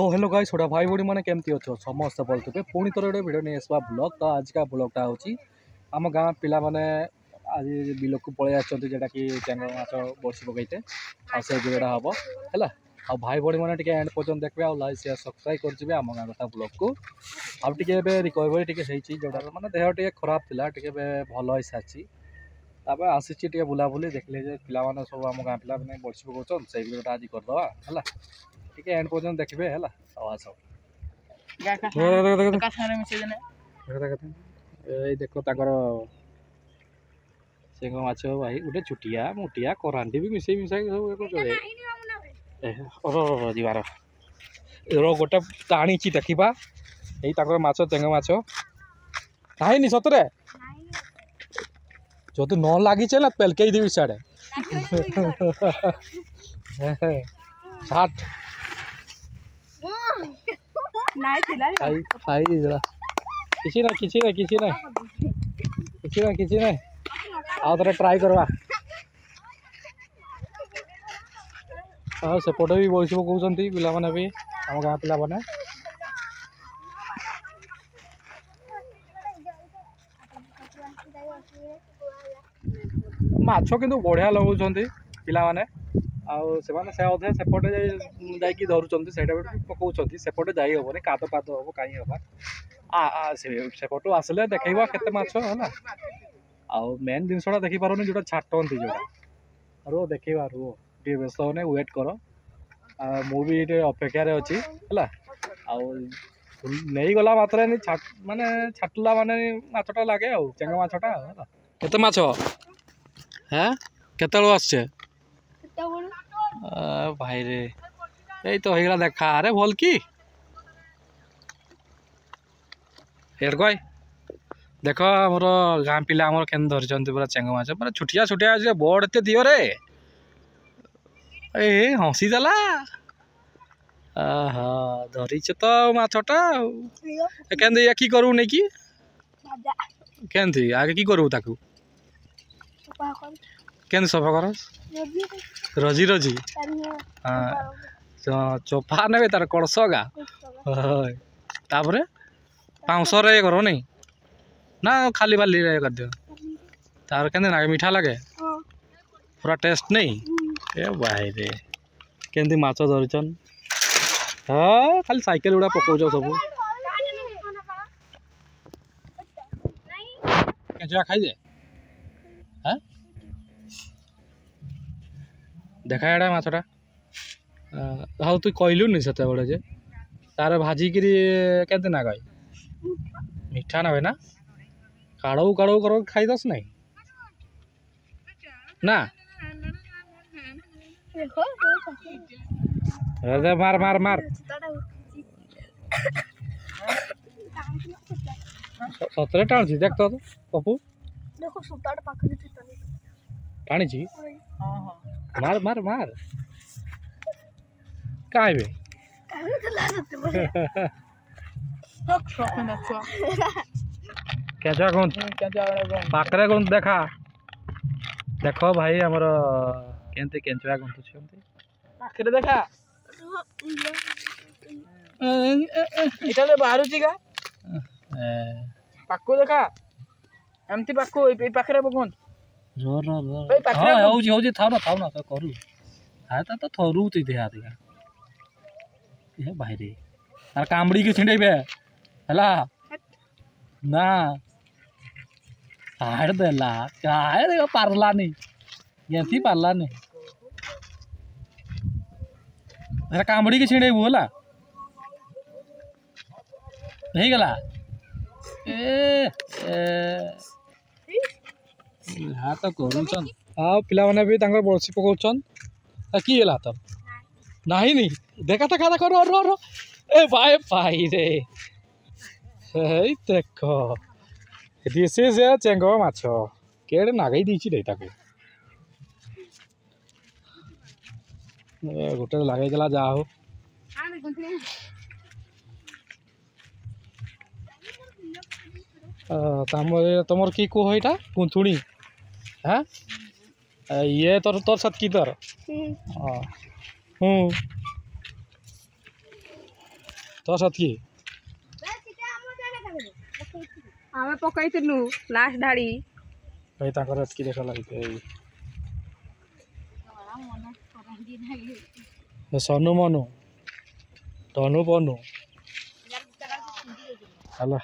तो hello guys छोटा भाई बड़ी मैंने केमती अच्छो समस्त बोलते पुणी थोड़े गोटे भिडियो नहीं आसवा ब्लॉग तो आज का ब्लॉगटा हूँ आम गाँ पिला माने आज बिल को पलि आटा कि चेंग माछ बर्षी पकईते से भिडियोटा हम है आ भाई बड़ी मैंने एंड पर्यटन देखिए आ लाइक शेयर सब्सक्राइब करेंगे आम गाँ कथा ब्लॉग को अब टे रिकवरी टी जोटा मैंने देह टे खराब था टे भल हो सारी आसी बुलाबुली देखिले पे सब आम गाँ पिला मैंने बर्षी पकाउन से भिडियोटा आज करदे है टे एंड पर्यटन देखिए है आस देख चेंग माछ भाई गोटे चुटिया मुटिया करांडी भी मिसई मिसा सब जीवार गोटे टाणी देखा यही माछ चेंग माछ नहीं सतरे जदि न लगी ना पेलकई देवी साढ़े 60 किसी ना आउ थे ट्राए करवा सेपटे भी बस पकाउंट पिला भी आम गाँ पिला माछ किंतु बढ़िया लगाउछन पिला माने से अधे सेपटे जाइए धरुंच से पकाउं सेपटे जाई हेनी काद पाद हम कहीं हम सेपटू आसले देखा केते माछ है आउ मेन जिनसा देखी पारे जो छाटती जोड़ा रो देखा रो टे व्यस्त होने वेट कर मुझे अपेक्षार अच्छी है नहीं गला मात्रा माने छाटला माने माछटा लगे चेंगा माछटा केते माछ हैं केते आसचे भाई रे यही तो होगा देखा अरे भल कि कह देख आमर गाँ पिला आमर के धरी पूरा चेंग माछ पूरा छुटिया छुटिया बड़ एत दियो रे ए हसी देला धरीचे तो माछटा के या कि करू नहीं कि के आगे कि करू ताकू के सफा कर रजी रजी हाँ चोपा ने तार कड़सगा तापर पाउंस करो नहीं ना खाली बाली कर दियो तार के ना मीठा लगे पूरा टेस्ट नहीं ए भाई रे केंदी माछ धरिचन हाँ खाली साइकिल गुड़ा पकाउछ सब केंचुआ खाई दे हाँ देखा एड़ा माछटा हाँ तु कहलु नहीं से बड़े जे तार भाजिक के ना गई मीठा ना ना काड़ू काड़ू कर खाई दस नहीं ना अरे मार मार मार सतरे टाणी देख तो पप्पू टाणी मार मार मार कहीं भी केंचुआ कौन पाखरे कौन देखा देख भाई आमर केंते केंचुआ कौन पाखरे देखा बाहर का पाखु देखा एमती पाखु पाखरे पकन तो करू हाँ तो थरू देहा देखा भाई रे तार कामड़ी के छिंडे है ना हाड़ देला क्या पारला नहीं ये पारला नहीं कामड़ी के छिड़े बोला नहीं गला हाँ तो करूचन हाँ पिला माने भी तांकर बर्षी पकाउछन कि होला तो नहीं नहीं देखा था खाता करो रो रो ए भाई भाई रे हे देखो दिस इज ए चेंग माछ केड़े नागई दीची रे ताको गोटे लगे देला जा हो तुम कि कह यहाँ पुंथुणी हाँ ये तोर तोर साथ की तोर तो साथी आमे पकईलु लास्ट धाड़ी भाई ताकर एतकी देख लगे सनु मनु तनु पनु हला